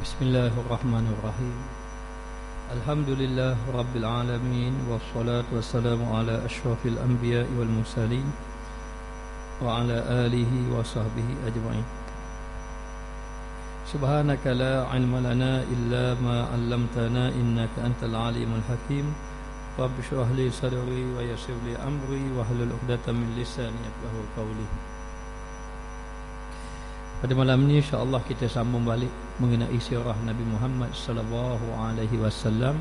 Bismillahirrahmanirrahim. Alhamdulillah Rabbil Alamin. Wassalatu wassalamu ala ashrafil anbiya wal mursalin wa ala alihi wa sahbihi ajma'in. Subhanaka la ilma lana illa ma 'allamtana innaka antal alimul hakim. Rabbi shrah li sadri wa yassir li amri wa hlul 'uqdatam min lisani yafqahu qawli. Pada malam ini insya-Allah kita sambung balik mengenai sirah Nabi Muhammad sallallahu alaihi wasallam,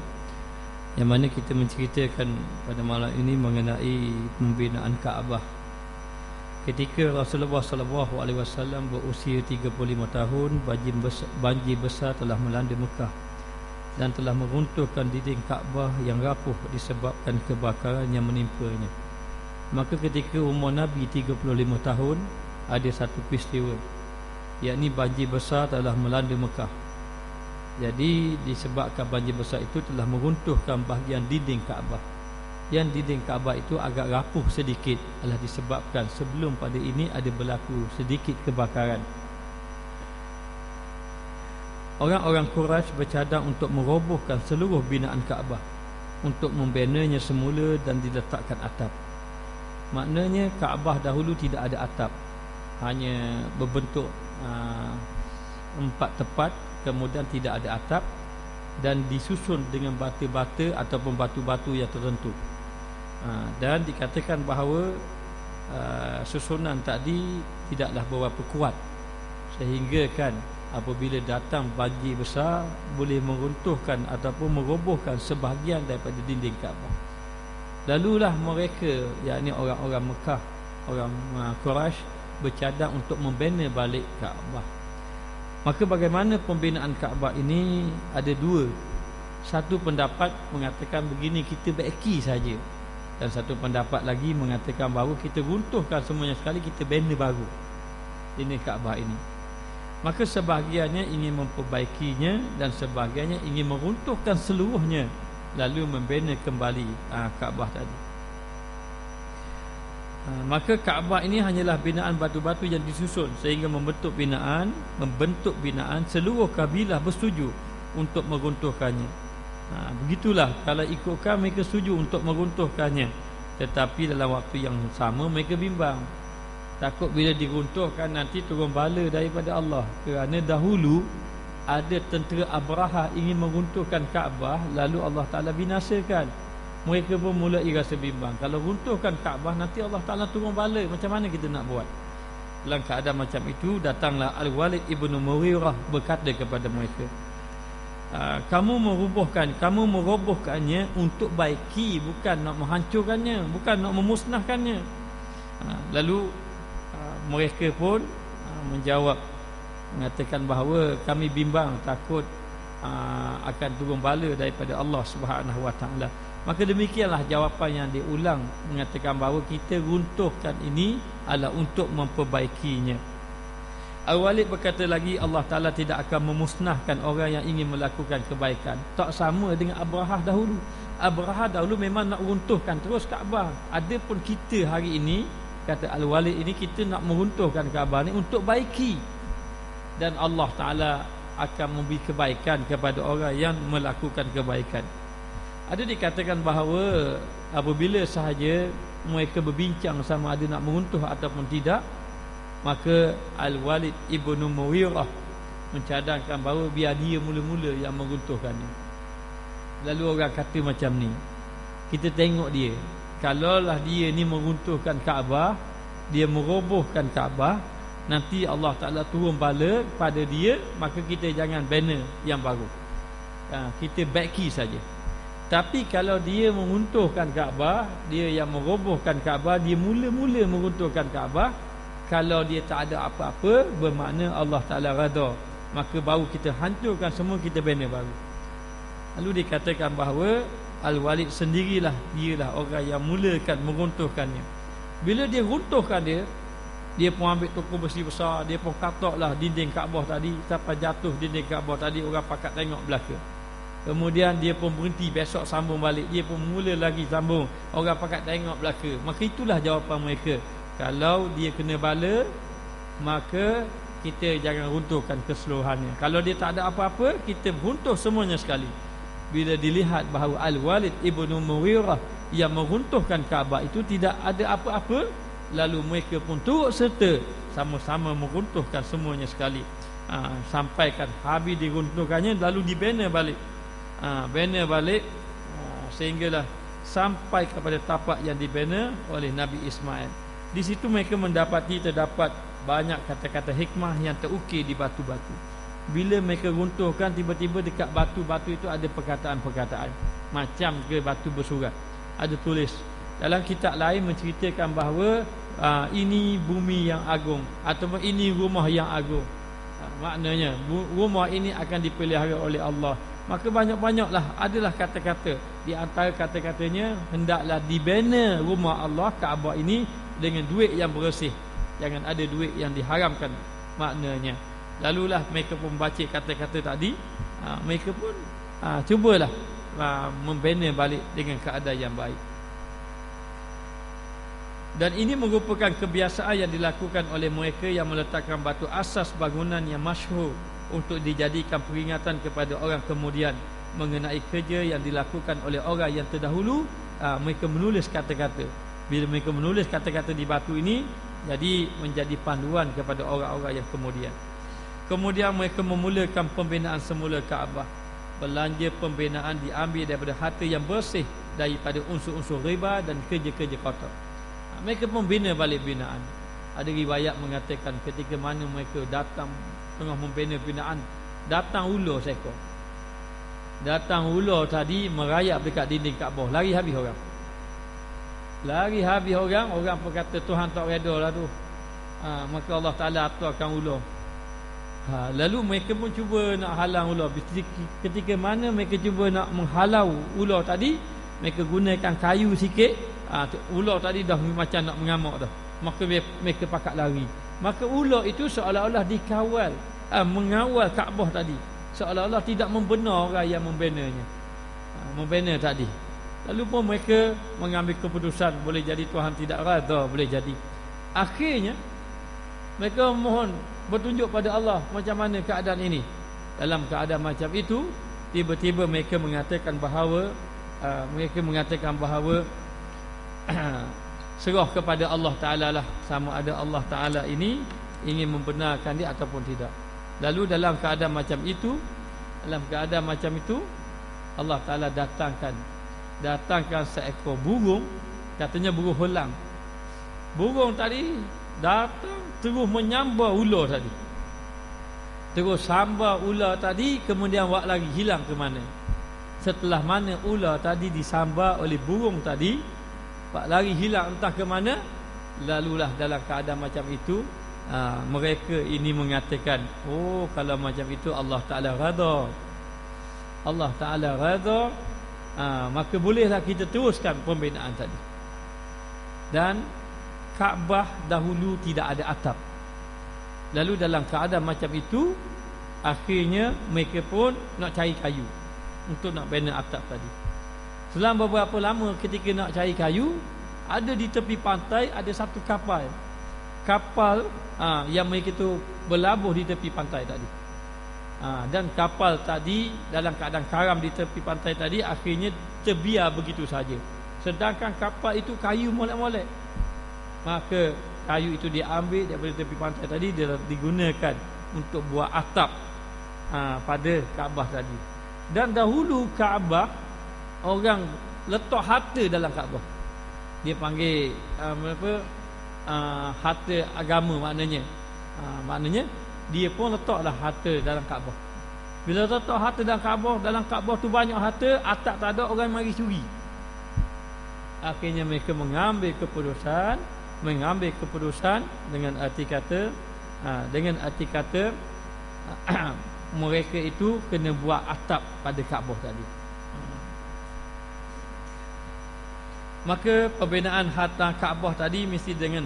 yang mana kita menceritakan pada malam ini mengenai pembinaan Kaabah. Ketika Rasulullah sallallahu alaihi wasallam berusia 35 tahun, banjir besar telah melanda Mekah dan telah meruntuhkan dinding Kaabah yang rapuh disebabkan kebakaran yang menimpanya. Maka ketika umur Nabi 35 tahun, ada satu peristiwa, yakni banjir besar telah melanda Mekah. Jadi disebabkan banjir besar itu telah meruntuhkan bahagian dinding Kaabah. Yang dinding Kaabah itu agak rapuh sedikit adalah disebabkan sebelum pada ini ada berlaku sedikit kebakaran. Orang-orang Quraisy bercadang untuk merobohkan seluruh binaan Kaabah, untuk membenanya semula dan diletakkan atap. Maknanya Kaabah dahulu tidak ada atap, hanya berbentuk empat tepat, kemudian tidak ada atap dan disusun dengan bata-bata ataupun batu-batu yang tertentu. Dan dikatakan bahawa susunan tadi tidaklah berapa kuat, sehingga kan apabila datang banjir besar boleh meruntuhkan ataupun merobohkan sebahagian daripada dinding Kaabah. Lalulah mereka, yakni orang-orang Mekah, orang Quraisy, bercadang untuk membina balik Kaabah. Maka bagaimana pembinaan Kaabah ini? Ada dua. Satu pendapat mengatakan begini, kita baiki saja, dan satu pendapat lagi mengatakan bahawa kita runtuhkan semuanya sekali, kita bina baru ini Kaabah ini. Maka sebahagiannya ingin memperbaikinya dan sebahagiannya ingin meruntuhkan seluruhnya lalu membina kembali Kaabah tadi. Maka Kaabah ini hanyalah binaan batu-batu yang disusun sehingga membentuk binaan seluruh kabilah bersetuju untuk meruntuhkannya. Begitulah, kalau ikutkan mereka setuju untuk meruntuhkannya, tetapi dalam waktu yang sama mereka bimbang, takut bila diruntuhkan nanti turun bala daripada Allah. Kerana dahulu ada tentera Abraha ingin meruntuhkan Kaabah, lalu Allah Ta'ala binasakan. Mereka pun mulai rasa bimbang, kalau runtuhkan Kaabah nanti Allah Ta'ala turun bala, macam mana kita nak buat? Dalam keadaan macam itu, datanglah Al-Walid ibn Mughirah berkata kepada mereka, kamu merobohkannya untuk baiki, bukan nak menghancurkannya, bukan nak memusnahkannya. Lalu mereka pun menjawab, mengatakan bahawa kami bimbang, takut akan turun bala daripada Allah Subhanahu wa Ta'ala. Maka demikianlah jawapan yang diulang, mengatakan bahawa kita runtuhkan ini adalah untuk memperbaikinya. Al-Walid berkata lagi, Allah Ta'ala tidak akan memusnahkan orang yang ingin melakukan kebaikan. Tak sama dengan Abraha dahulu. Abraha dahulu memang nak runtuhkan terus Kaabah. Adapun kita hari ini, kata Al-Walid ini, kita nak meruntuhkan Kaabah ini untuk baiki, dan Allah Ta'ala akan memberi kebaikan kepada orang yang melakukan kebaikan. Ada dikatakan bahawa apabila sahaja mereka berbincang sama ada nak meruntuh ataupun tidak, maka Al-Walid ibn Mughirah mencadangkan bahawa biar dia mula-mula yang meruntuhkannya. Lalu orang kata macam ni, kita tengok dia, kalaulah dia ni meruntuhkan Kaabah, dia merobohkan Kaabah, nanti Allah Ta'ala turun bala pada dia, maka kita jangan bina yang baru, kita baiki saja. Tapi kalau dia meruntuhkan Kaabah, dia yang merobohkan Kaabah, dia mula-mula meruntuhkan Kaabah, kalau dia tak ada apa-apa, bermakna Allah Ta'ala redha, maka baru kita hancurkan semua, kita bina baru. Lalu dikatakan bahawa Al-Walid sendirilah, dialah orang yang mulakan meruntuhkannya. Bila dia runtuhkan dia pun ambil toko besi besar, dia pun kataklah dinding Kaabah tadi sampai jatuh dinding Kaabah tadi, orang pakat tengok belaka. Kemudian dia pun berhenti, besok sambung balik, dia pun mula lagi sambung, orang pakat tengok belaka. Maka itulah jawapan mereka, kalau dia kena bala, maka kita jangan runtuhkan keseluruhannya. Kalau dia tak ada apa-apa, kita runtuh semuanya sekali. Bila dilihat bahawa Al-Walid ibnu Mughirah yang meruntuhkan Kaabah itu tidak ada apa-apa, lalu mereka pun turut serta sama-sama meruntuhkan semuanya sekali. Sampaikan habis diruntuhkannya, lalu dibina balik. Bina balik sehinggalah sampai kepada tapak yang dibina oleh Nabi Ismail. Di situ mereka terdapat banyak kata-kata hikmah yang terukir di batu-batu. Bila mereka runtuhkan, tiba-tiba dekat batu-batu itu ada perkataan-perkataan macam ke batu bersurat. Ada tulis dalam kitab lain menceritakan bahawa ini bumi yang agung, ataupun ini rumah yang agung. Maknanya rumah ini akan dipelihara oleh Allah. Maka banyak-banyaklah adalah kata-kata. Di antara kata-katanya, hendaklah dibina rumah Allah Kaabah ini dengan duit yang bersih, jangan ada duit yang diharamkan, maknanya. Lalulah mereka pun baca kata-kata tadi, mereka pun cubalah membina balik dengan keadaan yang baik. Dan ini merupakan kebiasaan yang dilakukan oleh mereka yang meletakkan batu asas bangunan yang masyhur untuk dijadikan peringatan kepada orang kemudian mengenai kerja yang dilakukan oleh orang yang terdahulu. Mereka menulis kata-kata. Bila mereka menulis kata-kata di batu ini, jadi menjadi panduan kepada orang-orang yang kemudian. Kemudian mereka memulakan pembinaan semula Kaabah. Belanja pembinaan diambil daripada harta yang bersih, daripada unsur-unsur riba dan kerja-kerja kotor. Mereka membina balik binaan. Ada riwayat mengatakan ketika mana mereka datang tengah membina binaan, datang ular seekor. Datang ular tadi merayap dekat dinding Kaabah. Lari habis orang. Lari habis orang. Orang pun kata Tuhan tak reda lah tu. Maka Allah Ta'ala aturkan ular. Lalu mereka pun cuba nak halang ular. Ketika mana mereka cuba nak menghalau ular tadi, mereka gunakan kayu sikit. Ular tadi dah macam nak mengamuk dah. Maka mereka pakat lari. Maka ular itu seolah-olah dikawal, mengawal Kaabah tadi, seolah-olah tidak membenar orang yang membinanya, membina tadi. Lalu pun mereka mengambil keputusan, boleh jadi Tuhan tidak redha, boleh jadi. Akhirnya mereka mohon bertunjuk pada Allah macam mana keadaan ini. Dalam keadaan macam itu, tiba-tiba mereka mengatakan bahawa serah kepada Allah Ta'ala lah, sama ada Allah Ta'ala ini ingin membenarkan dia ataupun tidak. Lalu dalam keadaan macam itu, Allah Ta'ala datangkan seekor burung, katanya burung helang. Burung tadi datang terus menyambar ular tadi. Terus sambar ular tadi, kemudian wak lari hilang ke mana. Setelah mana ular tadi disambar oleh burung tadi, wak lari hilang entah ke mana. Lalulah dalam keadaan macam itu, mereka ini mengatakan, oh kalau macam itu Allah Ta'ala redha. Allah Ta'ala redha, maka bolehlah kita teruskan pembinaan tadi. Dan Kaabah dahulu tidak ada atap. Lalu dalam keadaan macam itu, akhirnya mereka pun nak cari kayu untuk nak bina atap tadi. Selama beberapa lama ketika nak cari kayu, ada di tepi pantai ada satu kapal. Kapal yang mereka itu berlabuh di tepi pantai tadi. Dan kapal tadi dalam keadaan karam di tepi pantai tadi, akhirnya terbiar begitu saja. Sedangkan kapal itu kayu molek-molek. Maka kayu itu diambil daripada tepi pantai tadi, dia digunakan untuk buat atap pada Kaabah tadi. Dan dahulu Kaabah, orang letak harta dalam Kaabah. Dia panggil harta agama, maknanya dia pun letaklah harta dalam Kaabah. Bila letak harta dalam Kaabah tu banyak harta, atap tak ada, orang mari curi. Akhirnya mereka mengambil keputusan dengan arti kata mereka itu kena buat atap pada Kaabah tadi. Maka pembinaan harta Kaabah tadi mesti dengan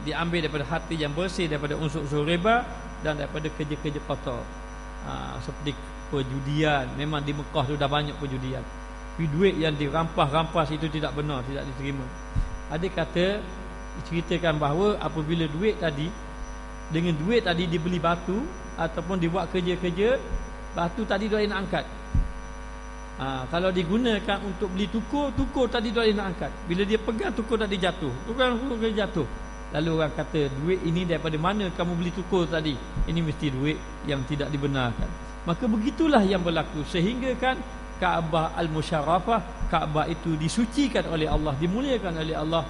diambil daripada harta yang bersih, daripada unsur-unsur riba dan daripada kerja-kerja kotor. Seperti perjudian. Memang di Mekah tu dah banyak perjudian. Tapi duit yang dirampas itu tidak benar, tidak diterima. Ada kata ceritakan bahawa apabila duit tadi Dengan duit tadi dibeli batu ataupun dibuat kerja-kerja, batu tadi dia nak angkat. Kalau digunakan untuk beli tukur tadi dia nak angkat. Bila dia pegang tukur tadi jatuh. Tukur jatuh. Lalu orang kata, duit ini daripada mana kamu beli tukur tadi? Ini mesti duit yang tidak dibenarkan. Maka begitulah yang berlaku, sehingga kan Kaabah Al-Musyarrafah, Kaabah itu disucikan oleh Allah, dimuliakan oleh Allah.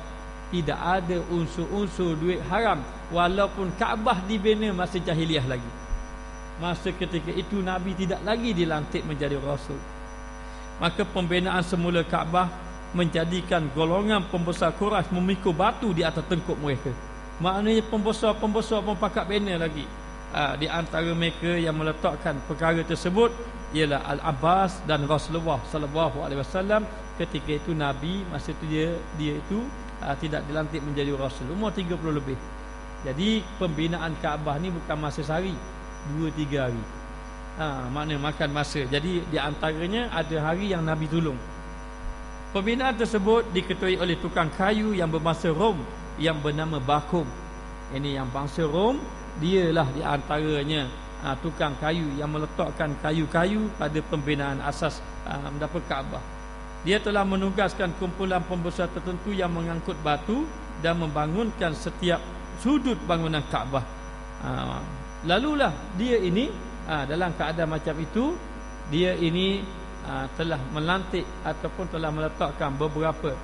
Tidak ada unsur-unsur duit haram, walaupun Kaabah dibina masa jahiliah lagi. Masa ketika itu Nabi tidak lagi dilantik menjadi Rasul. Maka pembinaan semula Kaabah menjadikan golongan pembesar Quraisy memikul batu di atas tengkuk mereka. Maknanya pembesar-pembesar mempakat banner lagi. Di antara mereka yang meletakkan perkara tersebut ialah Al-Abbas dan Rasulullah sallallahu alaihi wasallam. Ketika itu Nabi masa itu dia itu tidak dilantik menjadi Rasul, umur 30 lebih. Jadi pembinaan Kaabah ni bukan masa sehari, 2-3 hari. Maknanya makan masa. Jadi di antaranya ada hari yang Nabi tolong. Pembinaan tersebut diketuai oleh tukang kayu yang berbangsa Rom yang bernama Bakum. Ini yang bangsa Rom, dialah di antaranya tukang kayu yang meletakkan kayu-kayu pada pembinaan asas mendapat Kaabah. Dia telah menugaskan kumpulan pembesar tertentu yang mengangkut batu dan membangunkan setiap sudut bangunan Kaabah. Lalulah dia ini dalam keadaan macam itu, dia ini telah melantik ataupun telah meletakkan beberapa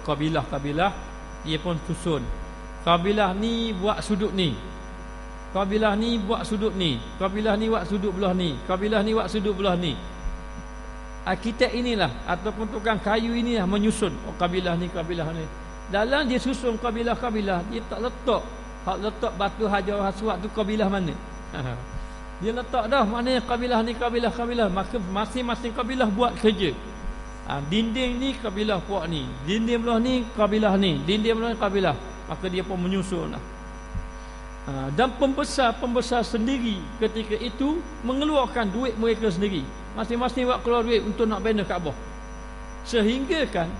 kabilah. Dia pun susun, kabilah ni buat sudut ni, kabilah ni buat sudut ni, kabilah ni buat sudut belah ni, kabilah ni buat sudut belah ni. Arkitek inilah ataupun tukang kayu inilah menyusun kabilah ni, kabilah ni. Dalam dia susun kabilah-kabilah, dia tak letak batu Hajar Aswad tu kabilah mana. Dia letak dah maknanya kabilah ni, kabilah. Maka masing-masing kabilah buat kerja. Dinding ni kabilah puak ni, dinding belah ni kabilah ni, dinding belah ni kabilah. Maka dia pun menyusun lah. Dan pembesar sendiri ketika itu mengeluarkan duit mereka sendiri. Masing-masing buat keluar duit untuk nak bina Kaabah. Sehingga kan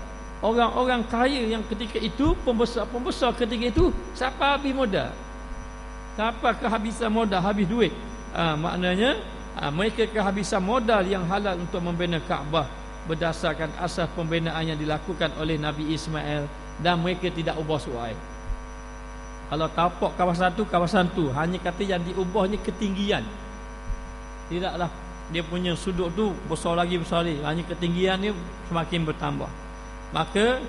orang-orang kaya yang ketika itu, pembesar ketika itu, siapa habis modal? Siapa kehabisan modal, habis duit? Maknanya mereka kehabisan modal yang halal untuk membina Kaabah berdasarkan asas pembinaan yang dilakukan oleh Nabi Ismail, dan mereka tidak ubah suai. Kalau tapak kawasan tu hanya kata yang diubahnya ketinggian, tidaklah dia punya sudut tu besar lagi, hanya ketinggian dia semakin bertambah. Maka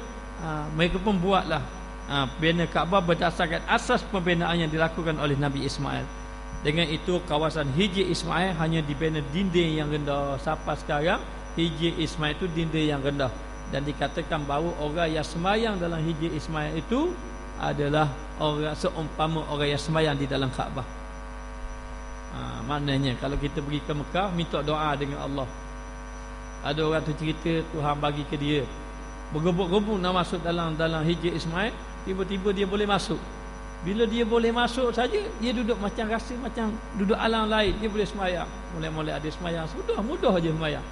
mereka pun buatlah bina Kaabah berdasarkan asas pembinaan yang dilakukan oleh Nabi Ismail. Dengan itu kawasan Hijr Ismail hanya dibina dinding yang rendah. Sampai sekarang Hijr Ismail itu dinding yang rendah. Dan dikatakan bahawa orang yang semayang dalam Hijr Ismail itu adalah orang seumpama orang yang semayang di dalam Kaabah. Maknanya kalau kita pergi ke Mekah, minta doa dengan Allah. Ada orang tu cerita Tuhan bagi ke dia bergebuk-gebuk nak masuk dalam Hijr Ismail. Tiba-tiba dia boleh masuk. Bila dia boleh masuk saja, dia duduk macam rasa macam duduk alam lain. Dia boleh semayang. Mulai ada semayang. Sudah mudah aja semayang.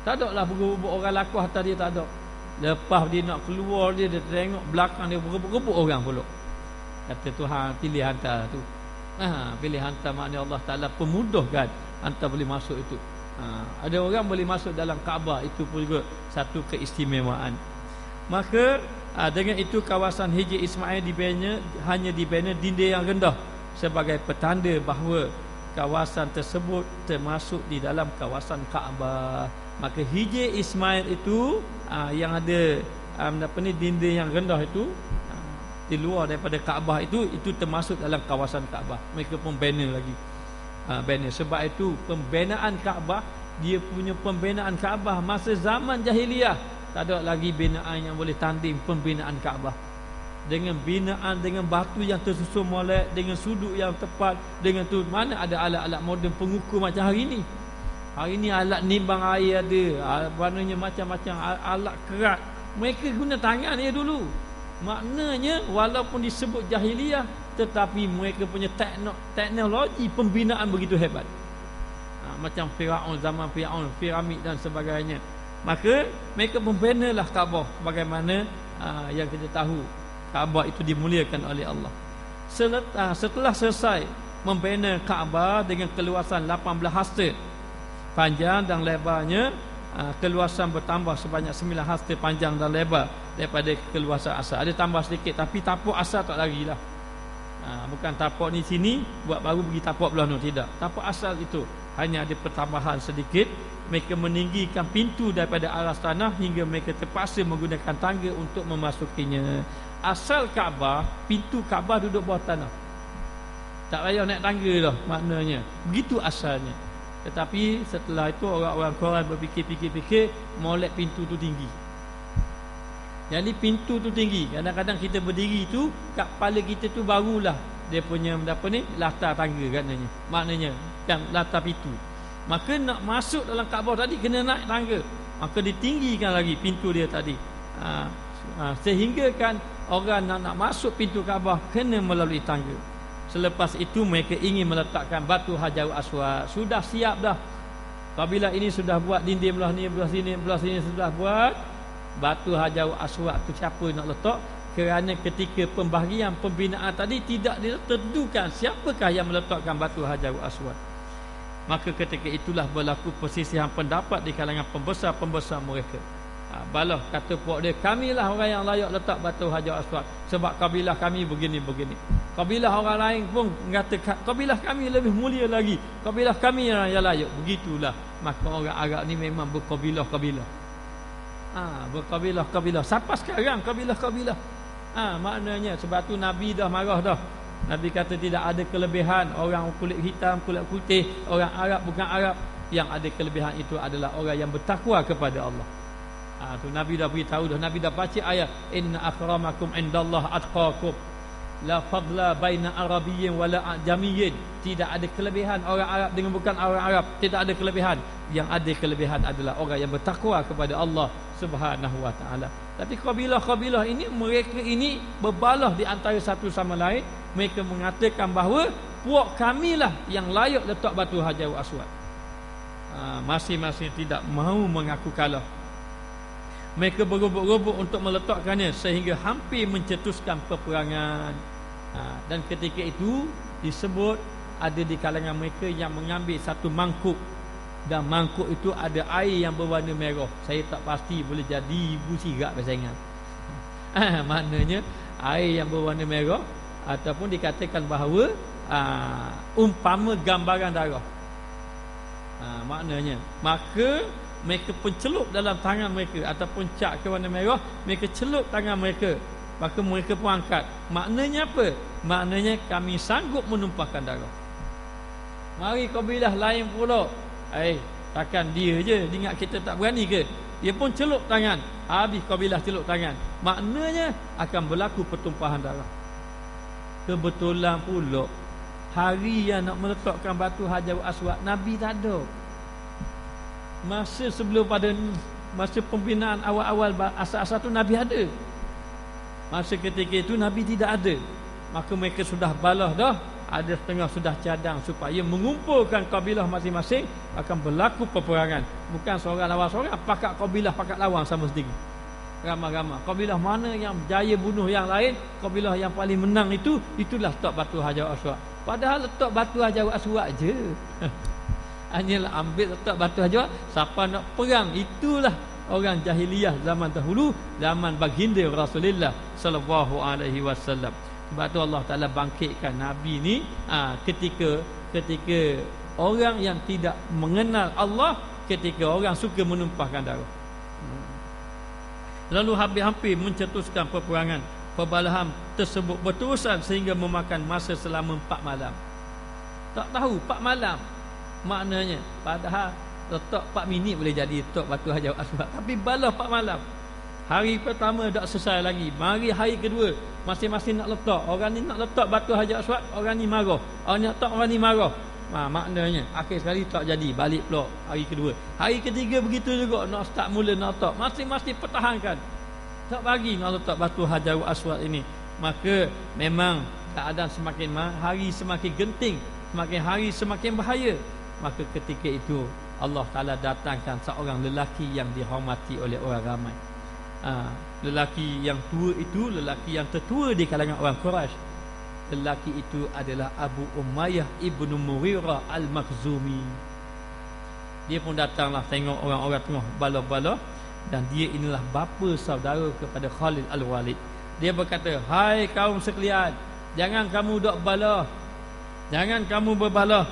Tak ada lah bergebuk orang laku atas dia, tak ada. Lepas dia nak keluar, dia tengok belakang dia bergebuk-gebuk orang pula. Kata Tuhan, pilih hantar tu. Pilih hantar maknanya Allah Ta'ala pemudahkan hantar boleh masuk itu. Ada orang boleh masuk dalam Kaabah, itu pun juga satu keistimewaan. Maka dengan itu kawasan Hijr Ismail hanya dibina dinding yang rendah sebagai petanda bahawa kawasan tersebut termasuk di dalam kawasan Kaabah. Maka Hijr Ismail itu yang ada dinding yang rendah itu di luar daripada Kaabah itu termasuk dalam kawasan Kaabah. Mereka pun bina lagi. Bina. Sebab itu pembinaan Kaabah, dia punya pembinaan Kaabah masa zaman jahiliah, tak ada lagi binaan yang boleh tanding pembinaan Kaabah. Dengan binaan, dengan batu yang tersusun molek, dengan sudut yang tepat, dengan tu mana ada alat-alat moden pengukur macam hari ini. Hari ini alat nimbang air ada, maknanya macam-macam alat kerat. Mereka guna tangan dia dulu. Maknanya walaupun disebut jahiliah, tetapi mereka punya teknologi pembinaan begitu hebat. Macam Firaun, zaman Firaun, piramid dan sebagainya. Maka mereka membinalah Kaabah. Bagaimana yang kita tahu Kaabah itu dimuliakan oleh Allah. Setelah selesai membina Kaabah dengan keluasan 18 hasta panjang dan lebarnya, keluasan bertambah sebanyak 9 hasta panjang dan lebar daripada keluasan asal. Ada tambah sedikit, tapi tapak asal tak lagilah. Bukan tapak ni sini buat baru pergi tapak belah tu, tidak. Tapak asal itu hanya ada pertambahan sedikit. Mereka meninggikan pintu daripada aras tanah hingga mereka terpaksa menggunakan tangga untuk memasukinya. Asal Kaabah, pintu Kaabah duduk bawah tanah, tak payah naik tangga lah maknanya. Begitu asalnya. Tetapi setelah itu orang-orang Quraisy berfikir-fikir molek pintu tu tinggi. Jadi pintu tu tinggi. Kadang-kadang kita berdiri tu kat kepala kita tu barulah dia punya apa ni, latar tangga katanya. Maknanya kan latar pintu. Maka nak masuk dalam Kaabah tadi kena naik tangga. Maka ditinggikan lagi pintu dia tadi. Sehingga kan orang nak masuk pintu Kaabah kena melalui tangga. Selepas itu mereka ingin meletakkan batu Hajarul Aswad. Sudah siap dah. Kabilah ini sudah buat dinding belah ni, belah sini sudah buat. Batu Hajarul Aswad tu siapa nak letak? Kerana ketika pembahagian pembinaan tadi tidak ditentukan siapakah yang meletakkan batu Hajarul Aswad. Maka ketika itulah berlaku persisihan pendapat di kalangan pembesar-pembesar mereka. Balah kata puak dia, kamilah orang yang layak letak batu Hajarul Aswad sebab kabilah kami begini-begini. Kabilah orang lain pun kata kabilah kami lebih mulia lagi, kabilah kami yang layak. Begitulah. Maka orang Arab ni memang berkabilah-kabilah. Berkabilah-kabilah. Sampai sekarang kabilah-kabilah. Maknanya sebab tu Nabi dah marah dah. Nabi kata tidak ada kelebihan orang kulit hitam, kulit putih, orang Arab bukan Arab. Yang ada kelebihan itu adalah orang yang bertakwa kepada Allah. Tu Nabi dah beritahu dah. Nabi dah baca ayat inna akramakum indallah atqakum la fadla baina arabiyyin wala ajamiyyin. Tidak ada kelebihan orang Arab dengan bukan orang Arab. Tidak ada kelebihan. Yang ada kelebihan adalah orang yang bertakwa kepada Allah Subhanahu wa taala. Tapi kabilah-kabilah ini, mereka ini berbalah di antara satu sama lain. Mereka mengatakan bahawa puak kamilah yang layak letak batu Hajarul Aswad. Masing-masing tidak mahu mengaku kalah. Mereka bergubuk-gubuk untuk meletakkannya sehingga hampir mencetuskan peperangan. Dan ketika itu disebut ada di kalangan mereka yang mengambil satu mangkuk, dan mangkuk itu ada air yang berwarna merah. Saya tak pasti, boleh jadi ibu sirat persaingan. Maknanya air yang berwarna merah, ataupun dikatakan bahawa umpama gambaran darah. Maknanya maka mereka pencelup dalam tangan mereka ataupun cat ke warna merah, mereka celup tangan mereka, maka mereka pun angkat. Maknanya apa? Maknanya kami sanggup menumpahkan darah. Mari kabilah lain pula, takkan dia je ingat kita tak berani ke? Dia pun celup tangan, habis kabilah celup tangan. Maknanya akan berlaku pertumpahan darah. Kebetulan pula hari yang nak meletakkan batu Hajarul Aswad Nabi tak ada. Masa sebelum pada masa pembinaan awal-awal asal-asal tu Nabi ada. Masa ketika itu Nabi tidak ada. Maka mereka sudah balah dah. Ada setengah sudah cadang supaya mengumpulkan kabilah masing-masing, akan berlaku peperangan. Bukan seorang lawan seorang, pakat kabilah pakat lawan sama sendiri. Ramai-ramai. Kabilah mana yang berjaya bunuh yang lain, kabilah yang paling menang itu, itulah letak batu Hajarul Aswad. Padahal letak batu Hajarul Aswad je. Hanyalah ambil letak batu Hajarul, siapa nak perang, itulah orang jahiliyah zaman dahulu, zaman baginda Rasulullah sallallahu alaihi wasallam. Sebab tu Allah Taala bangkitkan Nabi ni ketika orang yang tidak mengenal Allah, ketika orang suka menumpahkan darah. Lalu hampir-hampir mencetuskan peperangan. Perbalahan tersebut berterusan sehingga memakan masa selama 4 malam. Tak tahu 4 malam maknanya. Padahal letak 4 minit boleh jadi letak batu Hajarul Aswad, tapi balah 4 malam. Hari pertama tak selesai lagi, mari hari kedua masing-masing nak letak. Orang ni nak letak batu Hajarul Aswad, orang ni marah. Orang ni letak, orang ni marah. Maknanya akhir sekali tak jadi, balik pula hari kedua. Hari ketiga begitu juga, nak start mula nak letak. Masing-masing pertahankan, tak bagi nak letak batu Hajarul Aswad ini. Maka memang keadaan semakin hari semakin genting, semakin hari semakin bahaya. Maka ketika itu Allah Ta'ala datangkan seorang lelaki yang dihormati oleh orang ramai. Lelaki yang tua itu, lelaki yang tertua di kalangan orang Quraisy. lelaki itu adalah Abu Umayyah ibnu Mughirah al-Makhzumi. Dia pun datanglah tengok orang-orang tengah bala-bala, dan dia inilah bapa saudara kepada Khalid al-Walid. Dia berkata, hai kaum sekalian, jangan kamu dok bala, jangan kamu berbala.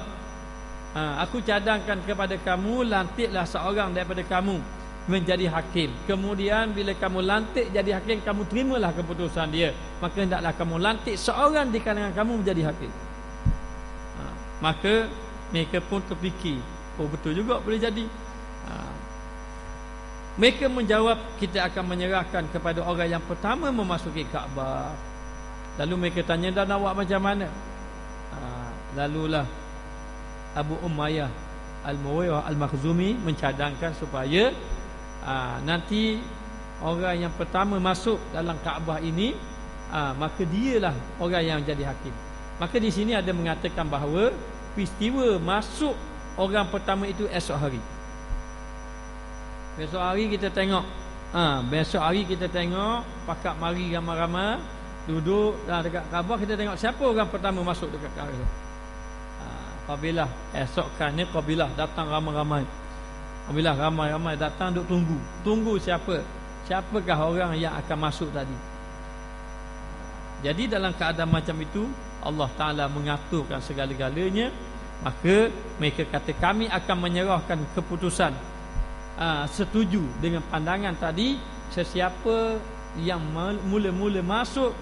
Aku cadangkan kepada kamu, lantiklah seorang daripada kamu menjadi hakim. Kemudian bila kamu lantik jadi hakim, kamu terimalah keputusan dia. Maka hendaklah kamu lantik seorang di kalangan kamu menjadi hakim. Maka mereka pun terfikir, oh betul juga boleh jadi. Mereka menjawab, kita akan menyerahkan kepada orang yang pertama memasuki Kaabah. Lalu mereka tanya, dan awak macam mana? Lalulah Abu Umayyah al-Mughirah al-Makhzumi mencadangkan supaya nanti orang yang pertama masuk dalam Kaabah ini, maka dialah orang yang jadi hakim. Maka di sini ada mengatakan bahawa peristiwa masuk orang pertama itu esok hari. Besok hari kita tengok, besok hari kita tengok pakak mari ramai-ramai duduk dekat Kaabah, kita tengok siapa orang pertama masuk dekat Kaabah. Kabilah esokkannya kabilah datang ramai-ramai. Kabilah ramai-ramai datang duk tunggu siapakah orang yang akan masuk tadi. Jadi dalam keadaan macam itu Allah Ta'ala mengaturkan segala-galanya. Maka mereka kata, kami akan menyerahkan keputusan, setuju dengan pandangan tadi. Sesiapa yang mula-mula masuk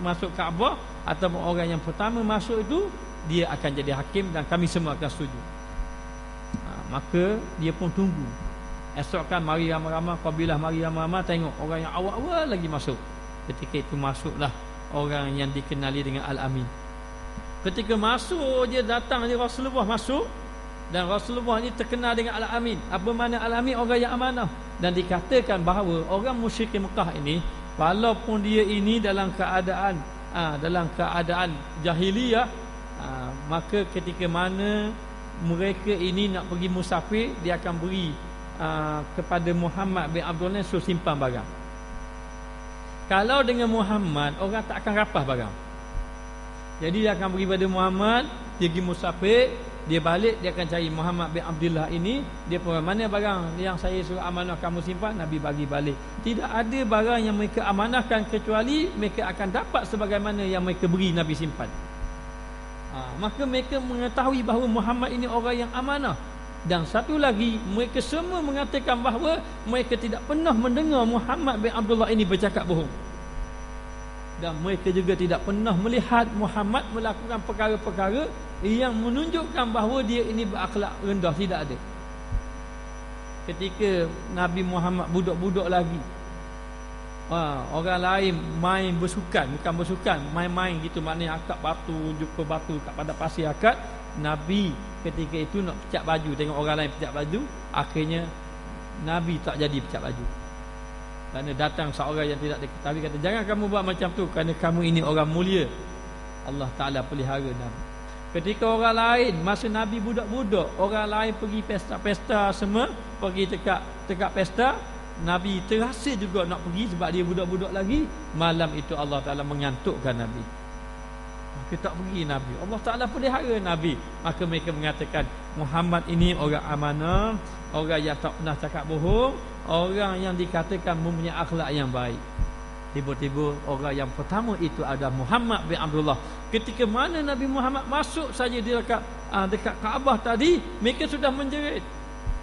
masuk Kaabah, atau orang yang pertama masuk itu, dia akan jadi hakim dan kami semua akan setuju. Maka dia pun tunggu. Esok kan mari ramai-ramai, kabilah mari ramai-ramai, tengok orang yang awal-awal lagi masuk. Ketika itu masuklah orang yang dikenali dengan Al-Amin. Ketika masuk dia datang, dia Rasulullah masuk, dan Rasulullah ini terkenal dengan Al-Amin. Apa makna Al-Amin? Orang yang amanah. Dan dikatakan bahawa orang musyrik Mekah ini, walaupun dia ini dalam keadaan jahiliyah, maka ketika mana mereka ini nak pergi musafir, dia akan beri kepada Muhammad bin Abdullah suruh simpan barang. Kalau dengan Muhammad, orang tak akan rapah barang. Jadi dia akan beri pada Muhammad, dia pergi musafir, dia balik, dia akan cari Muhammad bin Abdullah ini, dia pun mana barang yang saya suruh amanah kamu simpan, Nabi bagi balik. Tidak ada barang yang mereka amanahkan kecuali mereka akan dapat sebagaimana yang mereka beri Nabi simpan. Maka mereka mengetahui bahawa Muhammad ini orang yang amanah. Dan satu lagi, mereka semua mengatakan bahawa mereka tidak pernah mendengar Muhammad bin Abdullah ini bercakap bohong. Dan mereka juga tidak pernah melihat Muhammad melakukan perkara-perkara yang menunjukkan bahawa dia ini berakhlak rendah. Tidak ada. Ketika Nabi Muhammad budak-budak lagi, orang lain main bersukan, bukan bersukan, main-main gitu, maknanya akak batu, jumpa batu pada pasir akak. Nabi ketika itu nak pecah baju, tengok orang lain pecah baju, akhirnya Nabi tak jadi pecah baju. Kerana datang seorang yang tidak diketahui, kata, jangan kamu buat macam tu, kerana kamu ini orang mulia, Allah Ta'ala pelihara Nabi. Ketika orang lain, masa Nabi budak-budak, orang lain pergi pesta-pesta semua, pergi tekak pesta, Nabi terasa juga nak pergi sebab dia budak-budak lagi. Malam itu Allah Ta'ala mengantukkan Nabi, maka tak pergi Nabi. Allah Ta'ala pelihara Nabi. Maka mereka mengatakan Muhammad ini orang amanah, orang yang tak pernah cakap bohong, orang yang dikatakan mempunyai akhlak yang baik. Tiba-tiba orang yang pertama itu adalah Muhammad bin Abdullah. Ketika mana Nabi Muhammad masuk saja di dekat Kaabah tadi, mereka sudah menjerit,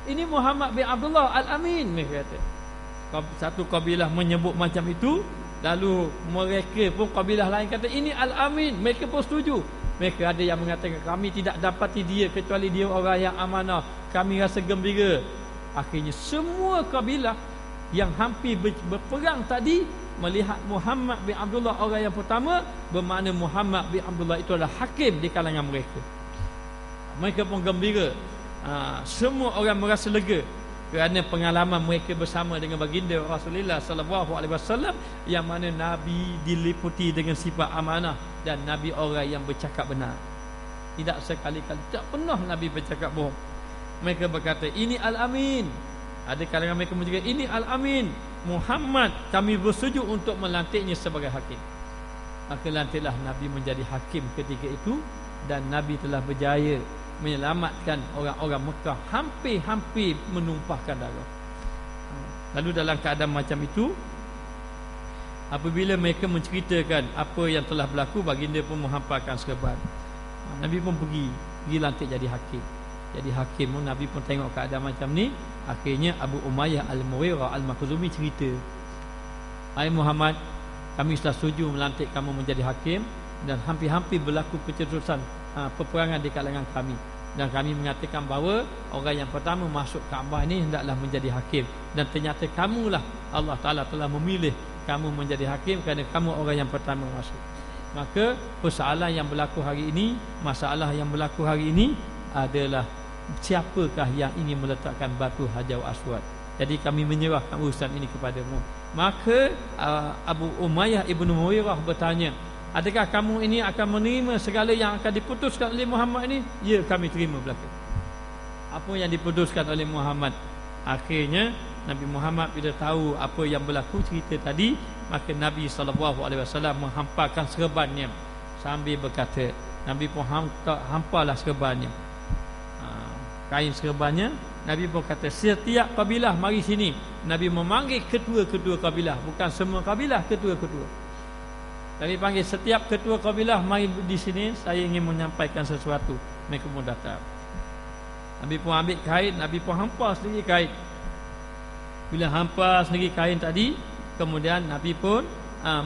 ini Muhammad bin Abdullah Al-Amin, mereka kata. Satu kabilah menyebut macam itu, lalu mereka pun kabilah lain kata ini Al-Amin, mereka pun setuju. Mereka ada yang mengatakan kami tidak dapati dia kecuali dia orang yang amanah, kami rasa gembira. Akhirnya semua kabilah yang hampir berperang tadi melihat Muhammad bin Abdullah orang yang pertama, bermakna Muhammad bin Abdullah itu adalah hakim di kalangan mereka. Mereka pun gembira. Semua orang merasa lega kerana pengalaman mereka bersama dengan baginda Rasulullah sallallahu alaihi wasallam, yang mana Nabi diliputi dengan sifat amanah dan Nabi orang yang bercakap benar. Tidak sekali-kali, tak pernah Nabi bercakap bohong. Mereka berkata ini Al-Amin. Ada kalangan mereka menjadi ini Al-Amin, Muhammad kami bersetuju untuk melantiknya sebagai hakim. maka lantiklah Nabi menjadi hakim ketika itu, dan Nabi telah berjaya menyelamatkan orang-orang Mekah, hampir-hampir menumpahkan darah. Lalu dalam keadaan macam itu, apabila mereka menceritakan apa yang telah berlaku, baginda pun menghamparkan serban. Nabi pun pergi lantik jadi hakim. Jadi hakim pun, Nabi pun tengok keadaan macam ni. Akhirnya Abu Umayyah Al-Mughirah Al-Makhzumi cerita, "Hai Muhammad, kami sudah setuju melantik kamu menjadi hakim, dan hampir-hampir berlaku percetusan peperangan di kalangan kami, dan kami mengatakan bahawa orang yang pertama masuk Kaabah ini hendaklah menjadi hakim, dan ternyata kamulah Allah Ta'ala telah memilih kamu menjadi hakim kerana kamu orang yang pertama masuk. Maka persoalan yang berlaku hari ini, masalah yang berlaku hari ini adalah siapakah yang ingin meletakkan batu Hajar Aswad. Jadi kami menyerahkan urusan ini kepadamu." Maka Abu Umayyah Ibnu Mughirah bertanya, "Adakah kamu ini akan menerima segala yang akan diputuskan oleh Muhammad ini?" "Ya, kami terima belaka apa yang diputuskan oleh Muhammad." Akhirnya Nabi Muhammad bila tahu apa yang berlaku cerita tadi, maka Nabi SAW menghamparkan serbannya sambil berkata, Nabi pun hamparlah serbannya, kain serbannya. Nabi pun kata, "Setiap kabilah mari sini." Nabi memanggil ketua-ketua kabilah, bukan semua kabilah, ketua-ketua. Nabi panggil setiap ketua kabilah, "Mari di sini, saya ingin menyampaikan sesuatu." Mereka pun datang. Nabi pun ambil kain, Nabi pun hampar sendiri kain. Bila hampar sendiri kain tadi, kemudian Nabi pun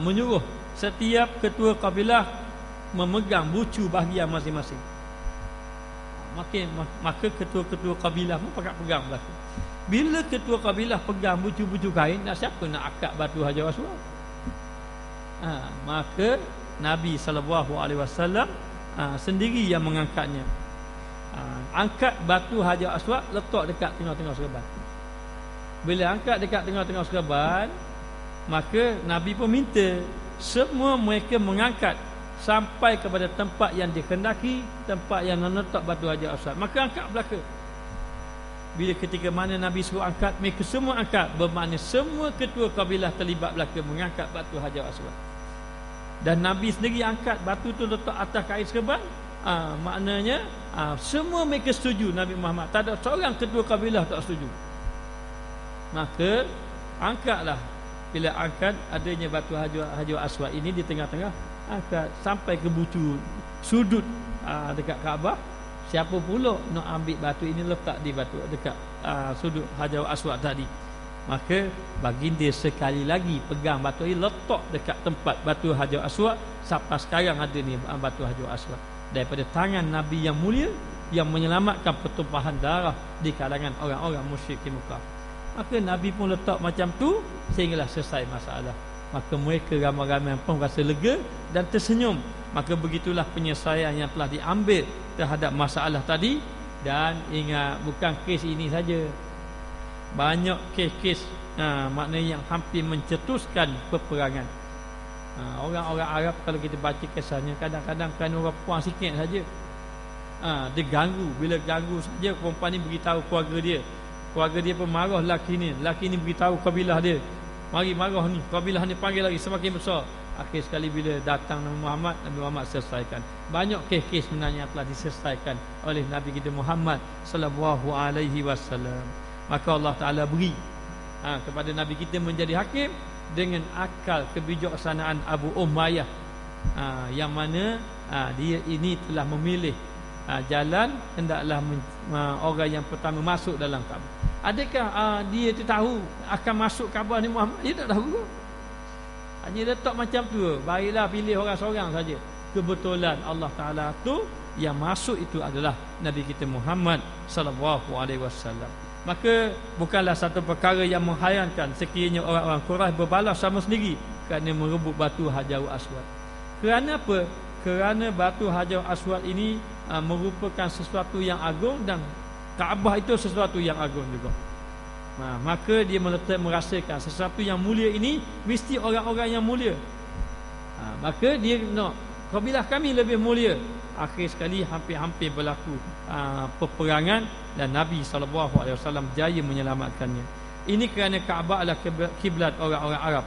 menyuruh setiap ketua kabilah memegang bucu bahagian masing-masing. Maka ketua-ketua kabilah pun pegang belaka. Bila ketua kabilah pegang bucu-bucu kain, siapa nak akad batu Hajar Aswad? Maka Nabi SAW sendiri yang mengangkatnya. Angkat batu Hajar Aswad, letak dekat tengah-tengah serban. Bila angkat dekat tengah-tengah serban, maka Nabi pun minta semua mereka mengangkat sampai kepada tempat yang dikehendaki, tempat yang meletak batu Hajar Aswad. Maka angkat belaka. Bila ketika mana Nabi suruh angkat, mereka semua angkat. Bermakna semua ketua kabilah terlibat belaka mengangkat batu Hajar Aswad. Dan Nabi sendiri angkat batu tu letak atas kain serban. Maknanya semua mereka setuju Nabi Muhammad. Tak ada seorang ketua kabilah tak setuju. Maka angkatlah. Bila angkat, adanya batu Hajar Aswad ini di tengah-tengah, angkat sampai ke bucu sudut dekat Kaabah. Siapa pula nak ambil batu ini letak di batu dekat sudut Hajar Aswad tadi, maka baginda sekali lagi pegang batu ini, letak dekat tempat batu Hajar Aswad. Sampai sekarang ada ni batu Hajar Aswad daripada tangan Nabi yang mulia, yang menyelamatkan pertumpahan darah di kalangan orang-orang musyrik di Mekah. Maka Nabi pun letak macam tu sehinggalah selesai masalah. Maka mereka ramai-ramai pun rasa lega dan tersenyum. Maka begitulah penyelesaian yang telah diambil terhadap masalah tadi. Dan ingat, bukan kes ini saja, banyak kes-kes maknanya yang hampir mencetuskan peperangan. Orang-orang Arab kalau kita baca kisahnya, kadang-kadang kerana orang puan sikit saja, dia ganggu. Bila ganggu saja, perempuan ni beritahu keluarga dia pun marah lelaki ni beritahu kabilah dia, mari marah ni, kabilah ni panggil lagi, semakin besar. Akhir sekali bila datang Nabi Muhammad selesaikan. Banyak kes-kes sebenarnya telah diselesaikan oleh Nabi kita Muhammad sallallahu alaihi wasallam. Maka Allah Taala beri kepada Nabi kita menjadi hakim dengan akal kebijaksanaan Abu Umayyah, yang mana dia ini telah memilih jalan hendaklah orang yang pertama masuk dalam Kaabah. Adakah dia tu tahu akan masuk Kaabah ni Muhammad? Dia tak tahu. Hanya letak macam tu, baiklah pilih orang seorang saja. Kebetulan Allah Taala tu yang masuk itu adalah Nabi kita Muhammad sallallahu alaihi wasallam. Maka bukanlah satu perkara yang menghayangkan sekiranya orang-orang Quraisy berbalas sama sendiri kerana merebut batu Hajar Aswad. Kerana apa? Kerana batu Hajar Aswad ini merupakan sesuatu yang agung, dan Kaabah itu sesuatu yang agung juga. Maka dia merasakan sesuatu yang mulia ini mesti orang-orang yang mulia. Maka dia nak kabilah kami lebih mulia. Akhir sekali hampir-hampir berlaku peperangan, dan Nabi SAW jaya menyelamatkannya. Ini kerana Kaabah adalah kiblat orang-orang Arab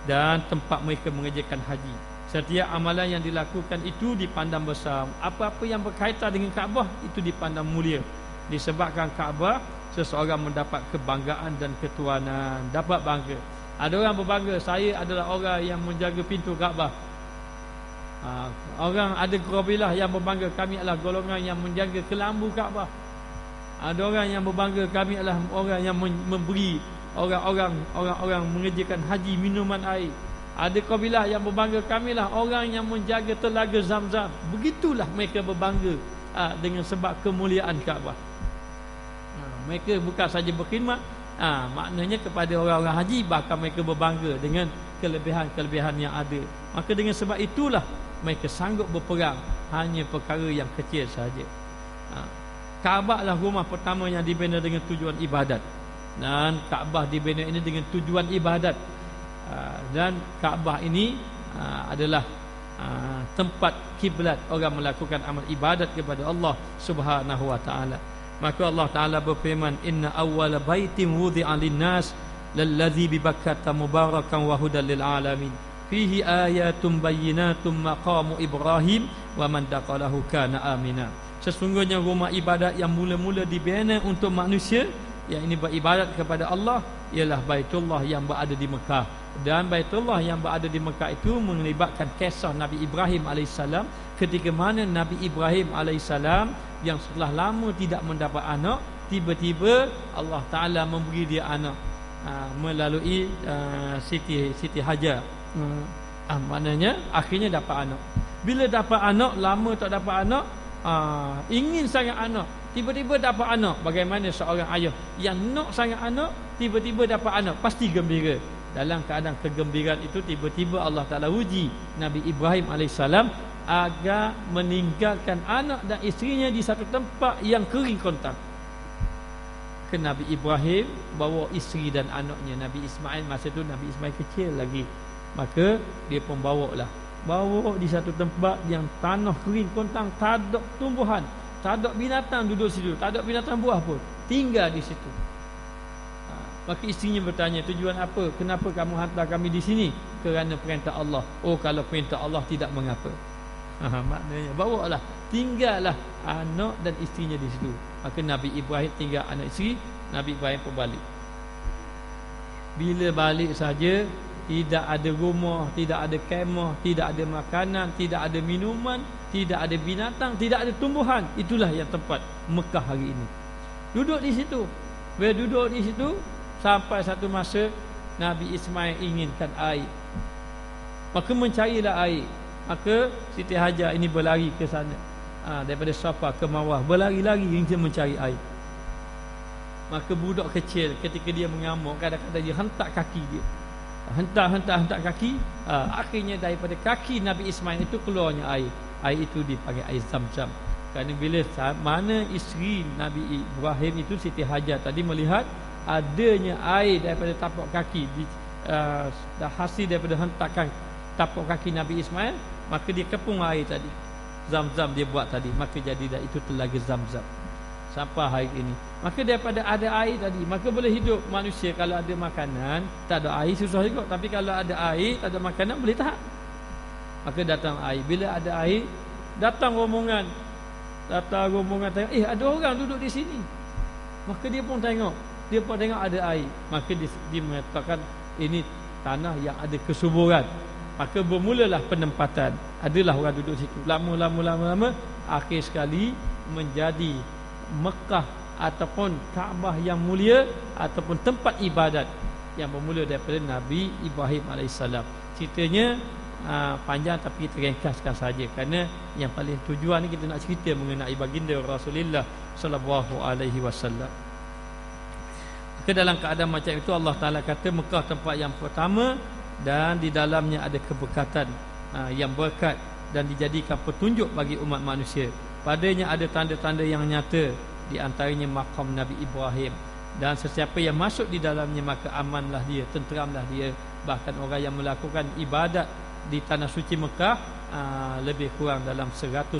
dan tempat mereka mengerjakan haji. Setiap amalan yang dilakukan itu dipandang besar. Apa-apa yang berkaitan dengan Kaabah itu dipandang mulia. Disebabkan Kaabah, seseorang mendapat kebanggaan dan ketuanan, dapat bangga. Ada orang berbangga, saya adalah orang yang menjaga pintu Kaabah. Orang ada kabilah yang berbangga, kami adalah golongan yang menjaga kelambu Kaabah. Ada orang yang berbangga, kami adalah orang yang memberi orang-orang mengerjakan haji minuman air. Ada kabilah yang berbangga, kamilah orang yang menjaga telaga Zam-Zam. Begitulah mereka berbangga dengan sebab kemuliaan Kaabah. Mereka bukan saja berkhidmat, maknanya kepada orang-orang haji, bahkan mereka berbangga dengan kelebihan-kelebihan yang ada. Maka dengan sebab itulah mereka sanggup berperang hanya perkara yang kecil saja. Kaabah lah rumah pertama yang dibina dengan tujuan ibadat. Dan Kaabah dibina ini dengan tujuan ibadat. Dan Kaabah ini adalah tempat kiblat orang melakukan amal ibadat kepada Allah Subhanahu wa taala. Maka Allah taala berfirman, inna awwala baitin wudi'a lin-nas lalladzi bi Bakkah mubarakan wa hudan lil alamin fihi ayatun bayyinatun maqamu Ibrahim wa man dakhalahu kana amina. Sesungguhnya rumah ibadat yang mula-mula dibina untuk manusia, yang ini beribadat kepada Allah, ialah Baitullah yang berada di Mekah. Dan Baitullah yang berada di Mekah itu melibatkan kisah Nabi Ibrahim AS, ketika mana Nabi Ibrahim AS yang setelah lama tidak mendapat anak, tiba-tiba Allah Ta'ala memberi dia anak melalui Siti Hajar. Maknanya akhirnya dapat anak. Bila dapat anak, lama tak dapat anak, ingin sangat anak, tiba-tiba dapat anak. Bagaimana seorang ayah yang nak sangat anak, tiba-tiba dapat anak, pasti gembira. Dalam keadaan kegembiraan itu, tiba-tiba Allah Ta'ala uji Nabi Ibrahim AS agar meninggalkan anak dan isterinya di satu tempat yang kering kontang. Ke Nabi Ibrahim bawa isteri dan anaknya. Nabi Ismail, masa itu Nabi Ismail kecil lagi, maka dia pun bawa di satu tempat yang tanah kering kontang, tak ada tumbuhan, tak ada binatang duduk situ, tak ada binatang buah pun, tinggal di situ. Maka isterinya bertanya, tujuan apa? Kenapa kamu hantar kami di sini? Kerana perintah Allah. Oh, kalau perintah Allah tidak mengapa. Maknanya bawalah, tinggallah anak dan isterinya di situ. Maka Nabi Ibrahim tinggal anak isteri, Nabi Ibrahim pun balik. Bila balik saja, tidak ada rumah, tidak ada kemah, tidak ada makanan, tidak ada minuman, tidak ada binatang, tidak ada tumbuhan. Itulah yang tempat Mekah hari ini. Duduk di situ. Bila duduk di situ, sampai satu masa Nabi Ismail inginkan air, maka mencarilah air. Maka Siti Hajar ini berlari ke sana, daripada Safa ke Marwah, berlari-lari ingin mencari air. Maka budak kecil ketika dia mengamuk, kadang-kadang dia hentak kaki dia, hentak kaki. Akhirnya daripada kaki Nabi Ismail itu keluarnya air. Air itu dipanggil air Zam-Zam. Kerana bila mana isteri Nabi Ibrahim itu, Siti Hajar tadi, melihat adanya air daripada tapak kaki, hasil daripada hentakan tapak kaki Nabi Ismail, maka dia kepung air tadi, Zam-Zam dia buat tadi, maka jadilah itu telaga Zam-Zam sampai hari ini. Maka daripada ada air tadi, maka boleh hidup manusia. Kalau ada makanan, tak ada air susah juga. Tapi kalau ada air, tak ada makanan, boleh tahan. Maka datang air. Bila ada air, datang rombongan tengok, ada orang duduk di sini. Maka dia pun tengok ada air. Maka dia mengatakan ini tanah yang ada kesuburan. Maka bermulalah penempatan. Adalah orang duduk situ. Lama, akhir sekali menjadi Mekah ataupun Kaabah yang mulia, ataupun tempat ibadat yang bermula daripada Nabi Ibrahim AS. Ceritanya panjang, tapi kita ringkaskan saja, kerana yang paling tujuan ni kita nak cerita mengenai baginda Rasulullah sallallahu alaihi wasallam. Ke dalam keadaan macam itu, Allah Ta'ala kata Mekah tempat yang pertama, dan di dalamnya ada keberkatan yang berkat, dan dijadikan petunjuk bagi umat manusia. Padanya ada tanda-tanda yang nyata, di antaranya makam Nabi Ibrahim. Dan sesiapa yang masuk di dalamnya, maka amanlah dia, tenteramlah dia. Bahkan orang yang melakukan ibadat di tanah suci Mekah lebih kurang dalam 100,000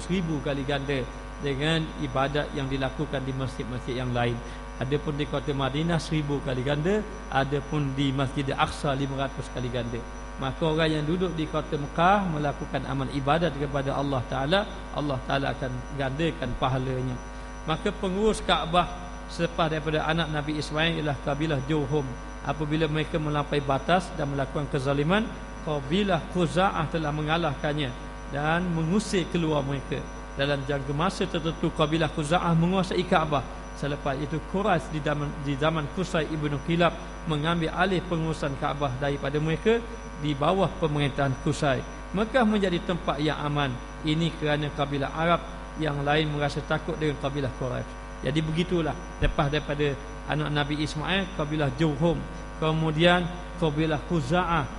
kali ganda dengan ibadat yang dilakukan di masjid-masjid yang lain. Adapun di kota Madinah 1000 kali ganda, adapun di Masjid Al-Aqsa 500 kali ganda. maka orang yang duduk di kota Mekah melakukan amal ibadat kepada Allah Ta'ala, Allah Ta'ala akan gandakan pahalanya. Maka pengurus Kaabah selepas daripada anak Nabi Ismail ialah kabilah Jurhum. Apabila mereka melampaui batas dan melakukan kezaliman, kabilah Khuza'ah telah mengalahkannya dan mengusir keluar mereka. Dalam jangka masa tertentu kabilah Khuza'ah menguasai Kaabah. Selepas itu Quraisy di zaman Qusay ibnu Kilab mengambil alih pengurusan Kaabah daripada mereka di bawah pemerintahan Qusay. Mekah menjadi tempat yang aman. Ini kerana kabilah Arab yang lain merasa takut dengan kabilah Quraisy. Jadi begitulah, lepas daripada anak Nabi Ismail kabilah Jurhum, kemudian kabilah Khuza'ah,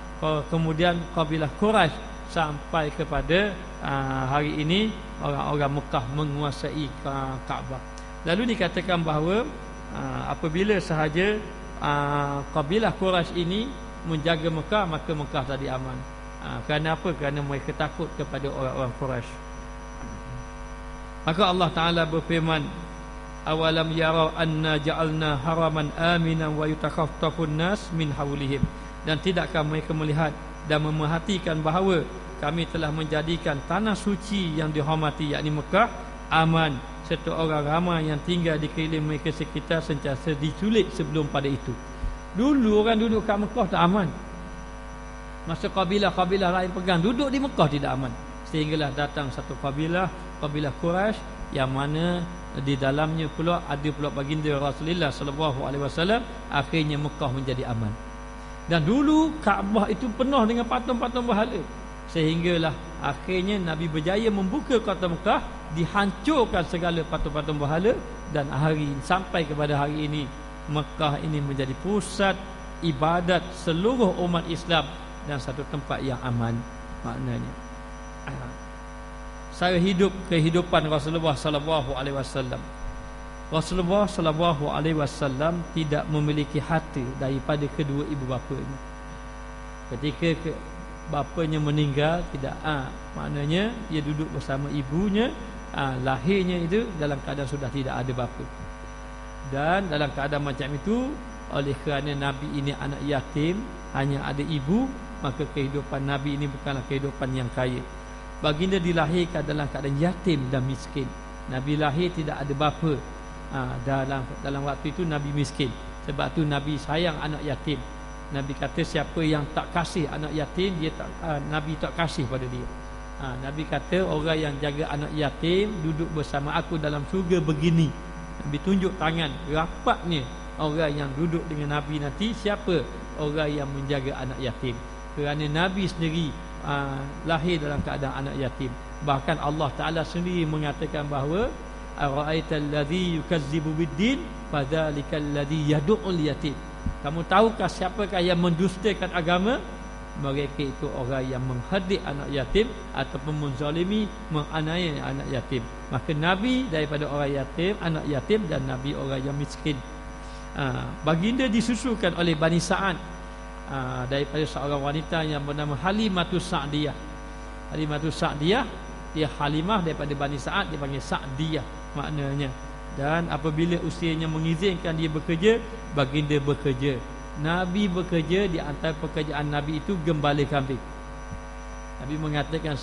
kemudian kabilah Quraisy, sampai kepada hari ini orang-orang Mekah menguasai Kaabah. Lalu dikatakan bahawa apabila sahaja kabilah Quraisy ini menjaga Mekah, maka Mekah tadi aman. Kerana apa? Kerana mereka takut kepada orang-orang Quraisy. Maka Allah Ta'ala berfirman, awalam yarau anna ja'alna haraman aminan wa yutakhaffafu an-nas min hawlihim. Dan tidakkah mereka melihat dan memerhatikan bahawa kami telah menjadikan tanah suci yang dihormati, yakni Mekah, aman, serta orang ramai yang tinggal di keliling mereka sekitar sentiasa diculik sebelum pada itu. Dulu orang duduk kat Mekah tak aman. Masa kabilah-kabilah lain pegang duduk di Mekah tidak aman. Sehinggalah datang satu kabilah Quraisy, yang mana di dalamnya pula ada pula baginda Rasulullah sallallahu alaihi wasallam. Akhirnya Mekah menjadi aman. Dan dulu Kaabah itu penuh dengan patung-patung berhala. Sehinggalah akhirnya Nabi berjaya membuka kota Mekah, dihancurkan segala patung-patung berhala, dan sampai kepada hari ini Mekah ini menjadi pusat ibadat seluruh umat Islam dan satu tempat yang aman. Maknanya saya hidup kehidupan Rasulullah sallallahu alaihi wasallam. Rasulullah sallallahu alaihi wasallam tidak memiliki harta daripada kedua ibu bapanya. Ketika bapanya meninggal, tidak maknanya dia duduk bersama ibunya, lahirnya itu dalam keadaan sudah tidak ada bapa. Dan dalam keadaan macam itu, oleh kerana Nabi ini anak yatim, hanya ada ibu, maka kehidupan Nabi ini bukanlah kehidupan yang kaya. Baginda dilahirkan dalam keadaan yatim dan miskin. Nabi lahir tidak ada bapa. Dalam waktu itu Nabi miskin. Sebab tu Nabi sayang anak yatim. Nabi kata siapa yang tak kasih anak yatim, Nabi tak kasih pada dia. Nabi kata orang yang jaga anak yatim duduk bersama aku dalam syurga begini. Nabi tunjuk tangan rapatnya orang yang duduk dengan Nabi nanti, siapa orang yang menjaga anak yatim. Kerana Nabi sendiri lahir dalam keadaan anak yatim. Bahkan Allah Ta'ala sendiri mengatakan bahawa ara'aital ladzi yukazzibu biddin fadzalikal ladzi yad'ul yatim. Kamu tahukah siapakah yang mendustakan agama? Mereka itu orang yang menghadik anak yatim ataupun menzalimi, menganiaya anak yatim. Maka Nabi daripada orang yatim, anak yatim, dan Nabi orang yang miskin. Baginda disusukan oleh Bani Sa'ad daripada seorang wanita yang bernama Halimatus Sa'diyah. Halimatus Sa'diyah, dia Halimah daripada Bani Sa'ad, dia panggil Sa'diyah maknanya. Dan apabila usianya mengizinkan dia bekerja, baginda bekerja. Nabi bekerja, di antara pekerjaan Nabi itu gembala kambing. Nabi mengatakan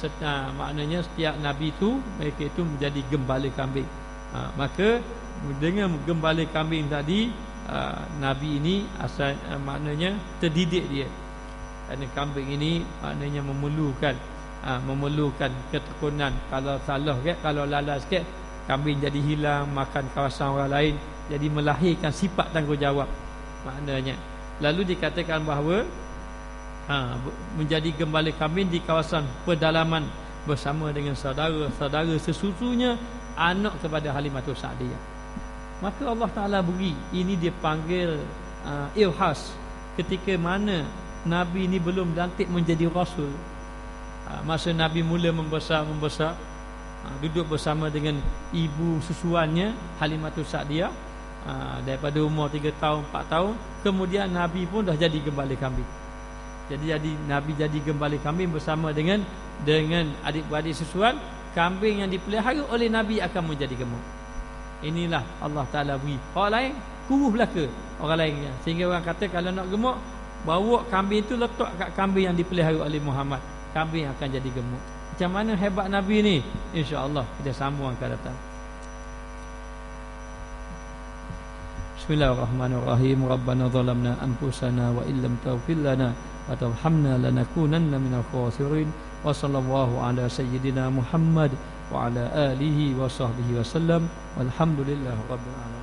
maknanya setiap Nabi itu, mereka itu menjadi gembala kambing. Maka dengan gembala kambing tadi, Nabi ini asal maknanya terdidik dia. Kerana kambing ini maknanya memerlukan ketekunan. Kalau salah sikit, kalau lalas sikit, kambing jadi hilang, makan kawasan orang lain, jadi melahirkan sifat tanggungjawab maknanya. Lalu dikatakan bahawa menjadi gembala kambing di kawasan pedalaman bersama dengan saudara-saudara sesusunya, anak kepada Halimatus Sa'diyah. Maka Allah Ta'ala beri, ini dia panggil ilhas. Ketika mana Nabi ini belum dilantik menjadi Rasul, masa Nabi mula membesar, duduk bersama dengan ibu susuannya Halimatus Sa'diyah, daripada umur 3 tahun 4 tahun, kemudian Nabi pun dah jadi gembala kambing. Jadi Nabi jadi gembala kambing bersama dengan adik-beradik susuan. Kambing yang dipelihara oleh Nabi akan menjadi gemuk. Inilah Allah Ta'ala beri. Orang lain kurus belaka orang lainnya, sehingga orang kata kalau nak gemuk bawa kambing itu letak kat kambing yang dipelihara oleh Muhammad, kambing akan jadi gemuk. Macam mana hebat Nabi ni? Insya-Allah kita sambung akan datang. Bismillahirrahmanirrahim. Rabbana zalamna anfusana wa illam taghfir lana wa tarhamna lanakunanna minal khasirin. Wa sallallahu ala sayyidina Muhammad wa ala alihi wa sahbihi wasallam. Walhamdulillahirabbil alamin.